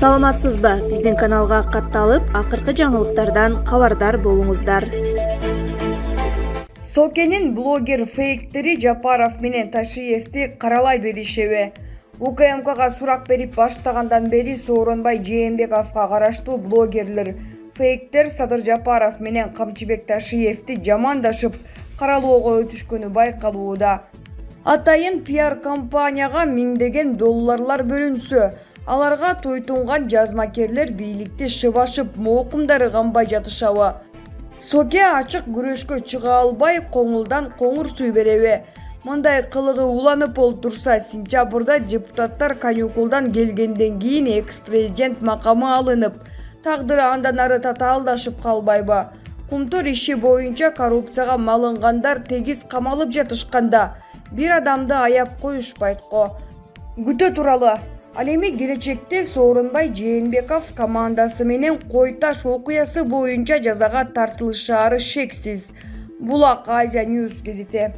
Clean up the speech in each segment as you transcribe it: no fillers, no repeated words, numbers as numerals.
Саламатсызбы? Биздин каналга катталып, акыркы жаңылыктардан кабардар болуңуздар. Сокенин блогер фейктери Жапаров менен Ташиевди каралай беришеби? УКМКга сурак берип баштагандан бери Сооронбай Жээнбековго караштуу блогерлер фейктер Садыр Жапаров менен Камчыбек Ташиевди жамандашып каралоого өтүшкөнү байкалууда. Атайын пиар компанияга миңдеген долларлар бөлүнсө, аларга тойтунган жазмакерлер бийликти шыбашып моокумдары камбай жатышабы? Соке ачык күрөшкө чыга албай коңулдан коңур сүй береби? Мындай кылыгы уланып олтурса, сентябрда депутаттар каникулдан келгенден кийин экс-президент макамы алынып, тагдыры андан ары татаалдашып калбайбы? Кумтур иши боюнча коррупцияга малынгандар тегиз камалып жатышканда, бир адамды аяп коюшпайт-го. Күтө туралы. Ал эми келечекте Сооронбай Жээнбеков командасы менен Кой Таш окуясы боюнча жазага тартылышаары шексиз. Булак Азия News гезити.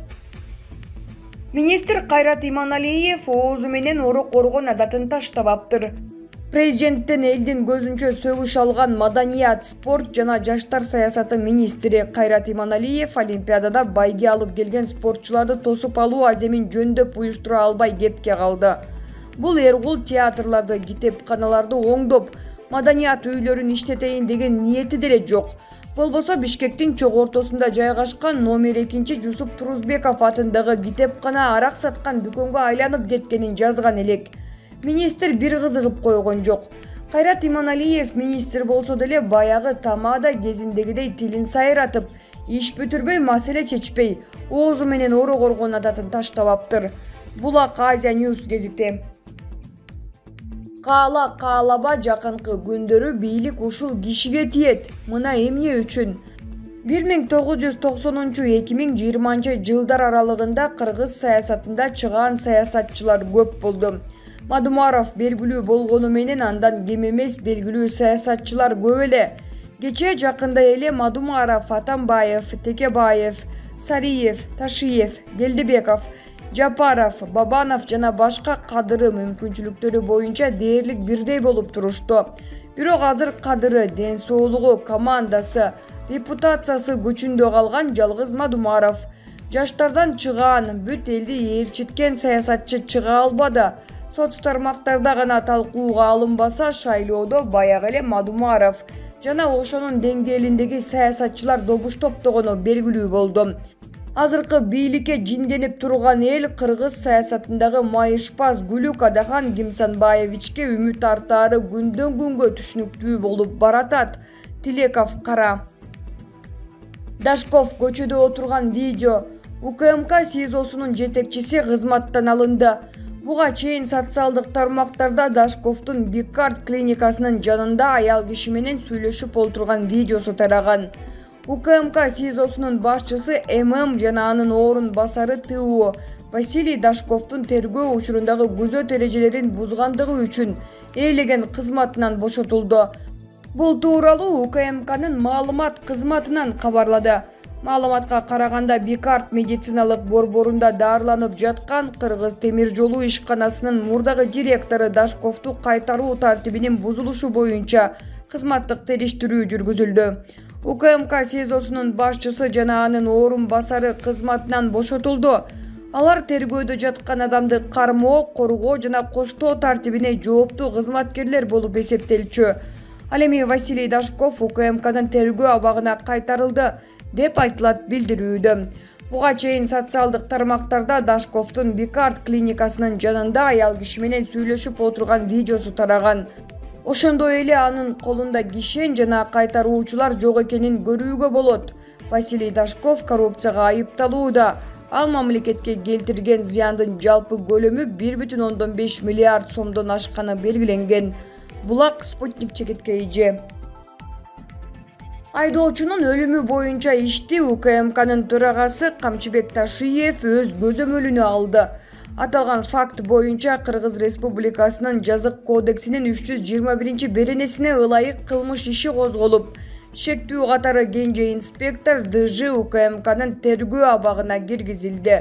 Министр Кайрат Иманалиев оозу менен ору коргон адатын таштабаптыр. Президенттен элдин көзүнчө сөгүш алган маданият, спорт жана жаштар саясаты министри Кайрат Иманалиев Олимпиадада байге алып келген спортчуларды тосуп алуу аземин жөндөп уюштура албай кепке калды. Бул Эргул театрларды, китепканаларды оңдоп, маданият үйлөрүн иштетейин деген ниети деле жок. Болбосо Бишкектин чок ортосунда жайгашкан номер 2 Жусуп Турузбеков атындагы китепкана арак саткан дүкөнгө айланып кеткенин жазган элек. Министр бир кызыгып койгон жок. Кайрат Иманалиев министр болсо деле баягы тамада кезиндегидей тилин сайратып, иш бүтүрбөй, маселе чечпей, оозу менен ору коргон адатын таштабаптыр. Булак Азия News гезити. Каалаба жакынкы күндөрү бийлик ушул кишиге тиет. Мына эмне үчүн? 1990-2020 жылдар аралыгында кыргыз саясатында чыгаан саясатчылар көп болду. Мадумаров белгилүү болгону менен андан кем эмес белгилүү саясатчылар көп эле. Кечээ жакында эле Мадумаров, Атамбаев, Текебаев, Сариев, Ташиев, Келдибеков, Жапаров, Бабанов жана башка кадыры мүмкүнчүлүктөрү боюнча дээрлик бирдей болуп турушту. Бирок азыр кадыры, ден соолугу, командасы, репутациясы көчүндө калган жалгыз Мадумаров. Жаштардан чыгаан, бүт элди ээрчиткен саясатчы чыга албады. Соц тармактарда гана талкууга алынбаса, шайлоодо баягы эле Мадумаров жана ошонун деңгээлиндеги саясатчылар добуш топтогону белгилүү болду. Азыркы бийликке жинденип турган эл кыргыз саясатындагы майышпаз Гүлүк Адахан Кимсанбаевичке үмүт артаары күндөн күнгө түшүнүктүү болуп баратат. Тилеков кара. Дашков көчөдө отурган видео. УКМК СИЗОсунун жетекчиси кызматтан алынды. Буга чейин социалдык тармактарда Дашковдун Биккарт клиникасынын жанында аял киши менен сүйлөшүп олтурган видеосу тараган. УКМК СИЗОсунун башчысы ММ жана анын орун басары ТУ Василий Дашковдун тергөө учурундагы көзөт эрежелерин бузгандыгы үчүн ээлеген кызматынан бошотулду. Бул тууралуу УКМКнын маалымат кызматынан кабарлады. Маалыматка караганда, Биккарт медициналык борборунда даарыланып жаткан Кыргыз темир жолу ишканасынын мурдагы директору Дашковду кайтаруу тартибинин бузулушу боюнча кызматтык териштирүү жүргүзүлдү. УКМК СИЗОсунун башчысы жана анын орун басары кызматынан бошотулду. Алар тергөөдө жаткан адамды кармоо, коргоо жана коштоо тартибине жооптуу кызматкерлер болуп эсептелчү. Ал эми Василий Дашков УКМКнын тергөө абагына кайтарылды деп айтылат билдирүүдө. Буга чейин социалдык тармактарда Дашковдун Биккарт клиникасынын жанында аял киши менен сүйлөшүп отурган видеосу тараган. Ошондой эле анын колунда кишен жана кайтаруучулар жок экенин көрүүгө болот. Василий Дашков коррупцияга айыпталууда. Ал мамлекетке келтирген зыяндын жалпы көлөмү 1,5 миллиард сомдон ашканы белгиленген. Булак Спутник чекиткейи. Айдоочунун өлүмү боюнча ишти УКМКнын төрагасы Камчыбек Ташиев өз көзөмөлүнө алды. Аталган факт боюнча Кыргыз Республикасынын жазык кодексинин 321 беренесине ылайык кылмыш иши козголуп, шектүү катары кенже инспектор ДЖ УКМКнын тергөө абагына киргизилди.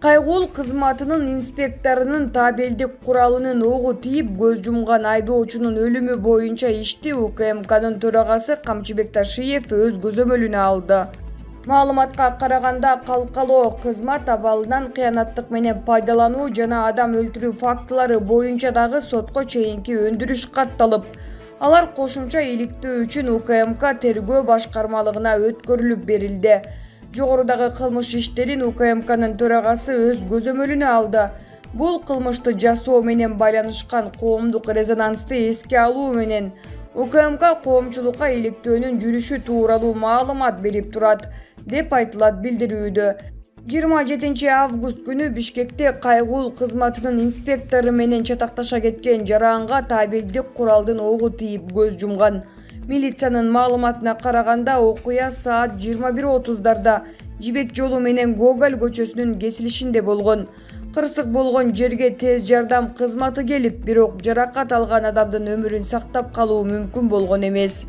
Кайгул кызматынын инспекторунун табелдик куралынын огу тийип көз жумган айдоочунун өлүмү боюнча ишти УКМКнын төрагасы Камчыбек Ташиев өз көзөмөлүнө алды. Маалыматка караганда калкалоо кызмат абалынан кыянаттык менен пайдалануу жана адам өлтүрүү фактылары боюнча дагы сотко чейинки өндүрүш катталып, алар кошумча иликтөө үчүн УКМК тергөө башкармалыгына өткөрүлүп берилди. Жогорудагы кылмыш иштерин УКМКнын төрагасы өз көзөмөлүнө алды. Бул кылмышты жасоо менен байланышкан коомдук резонансты эске алуу менен УКМК коомчулукка иликтөөнүн жүрүшү тууралуу маалымат берип турат, деп айтылат билдирүүдө. 27 август күнү Бишкекте кайгул кызматынын инспектору менен чатакташа кеткен жаранга табелдик куралдын огу тийип көз жумган. Милициянын маалыматына караганда окуя саат 21:30дарда Жибек жолу менен Гоголь көчөсүнүн кесилишинде болгон. Кырсык болгон жерге тез жардам кызматы келип, бирок жаракат алган адамдын өмүрүн сактап калуу мүмкүн болгон эмес.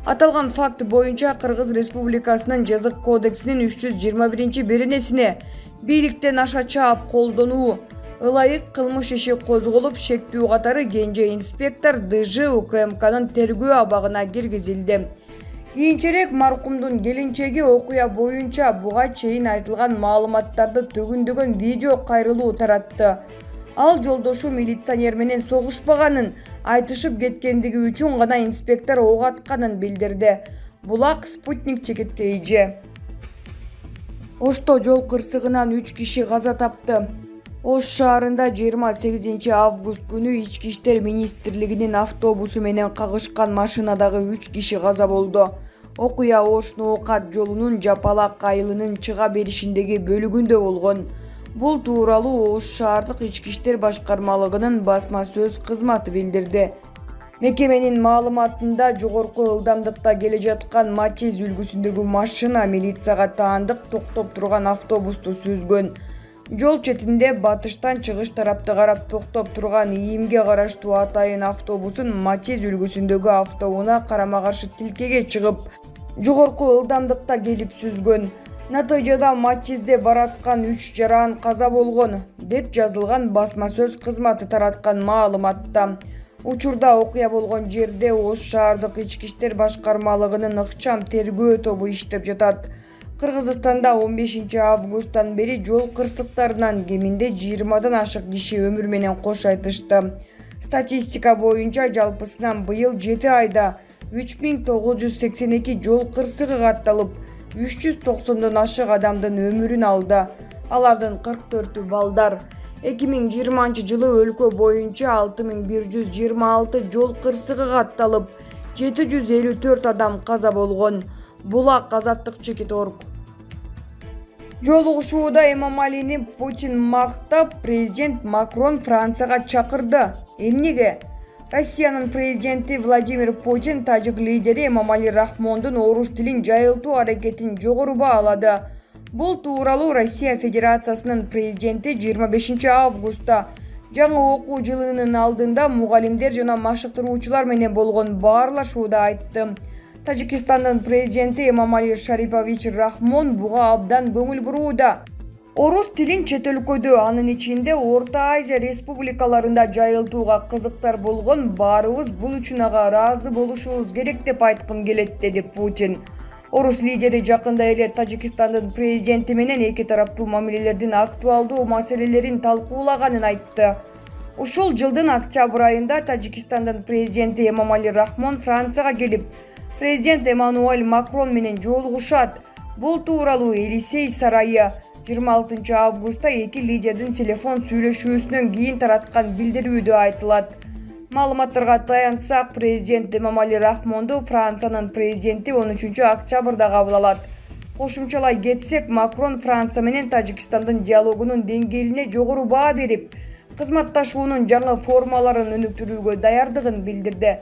Аталган факт боюнча Кыргыз Республикасынын Жазык кодексинин 321-беренесине бийликтен аша чаап колдонуу ылайык кылмыш иши козголуп, шектүү катары кенже инспектор ДЖ УКМКнын тергөө абагына киргизилди. Кийинчерээк маркумдун келинчеги окуя боюнча буга чейин айтылган маалыматтарды төгүндөгөн видео кайрылуу таратты. Ал жолдошу милиционер менен согушпаганын, айтышып кеткендиги үчүн гана инспектор ок атканын билдирди. Булак Спутник чекиткейи. Ошто жол кырсыгынан 3 киши каза тапты. Ош шаарында 28 август күнү Ички иштер министрлигинин автобусу менен кагышкан машинадагы 3 киши каза болду. Окуя Ош Ноокат жолунун Жапалак айылынын чыга беришиндеги бөлүгүндө болгон. Бул тууралуу Ош шаардык ички иштер башкармалыгынын басма сөз кызматы билдирди. Мекеменин маалыматында жогорку ылдамдыкта келе жаткан Матиз үлгүсүндөгү машина милицияга таандык токтоп турган автобусту сүзгөн. Жол четинде батыштан чыгыш тарапты карап токтоп турган ИИМге караштуу атайын автобусун Матиз үлгүсүндөгү автоунаа карама-каршы тилкеге чыгып, жогорку ылдамдыкта келип сүзгөн. Натыйжада Матизде бараткан 3 жаран каза болгон, деп жазылган басма сөз кызматы тараткан маалыматта. Учурда окуя болгон жерде Ош шаардык ички иштер башкармалыгынын ыкчам тергөө тобу иштеп жатат. Кыргызстанда 15 августтан бери жол кырсыктарынан кеминде 20дан ашык киши өмүр менен кош айтышты. Статистика боюнча жалпысынан быйыл 7 айда 3982 жол кырсыгы катталып, 390дон ашык адамдын өмүрүн алды. Алардын 44-ü балдар. 2020-жылы өлкө боюнча 6126 жол кырсыгы катталып, 754 адам каза болгон. Булак Азаттык чекит.org. Жолугушууда Эмомалини Путин мактап, президент Макрон Францияга чакырды. Эмнеге? Россиянын президенти Владимир Путин тажик лидери Эмомали Рахмондун орус тилин жайылтуу аракетин жогору баалады. Бул тууралуу Россия Федерациясынын президенти 25 августта жаңы окуу жылынын алдында мугалимдер жана машыктыруучулар менен болгон баарлашууда айтты. Тажикстандын президенти Эмомали Шарипович Рахмон буга абдан көңүл бурууда. Орус тилин чет өлкөдө, анын ичинде Орто Азия республикаларында жайылтууга кызыктар болгон баарыбыз бул үчүн ага ыраазы болушубуз керек деп айткым келет, деди Путин. Орус лидери жакында эле Тажикстандын президенти менен эки тараптуу мамилелердин актуалдуу маселелерин талкуулаганын айтты. Ушул жылдын октябрь айында Тажикстандын президенти Эмомали Рахмон Францияга келип, президент Эммануэль Макрон менен жолугушат. Бул тууралуу Елисей сарайы 26 августта эки лидердин телефон сүйлөшүүсүнөн кийин тараткан билдирүүдө айтылат. Маалыматтарга таянсак, президент Эмомали Рахмонду Франциянын президенти 13 октябрда кабыл алат. Кошумчалай кетсек, Макрон Франция менен Тажикстандын диалогунун деңгээлине жогору баа берип, кызматташуунун жаңы формаларын өнүктүрүүгө даярдыгын билдирди.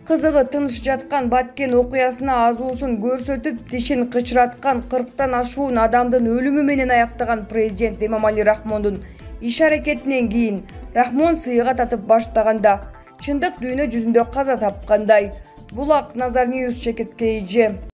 Кызыгы тыныш жаткан Баткен окуясына азуусун көрсөтүп, тишин кычыраткан 40тан ашуун адамдын өлүмү менен аяктаган президент Эмомали Рахмондун иш аракетинен кийин Рахмон сыйга татып баштаганда чындык дүйнө жүзүндө каза тапкандай. Булак Назар Ньюс чекиткейи.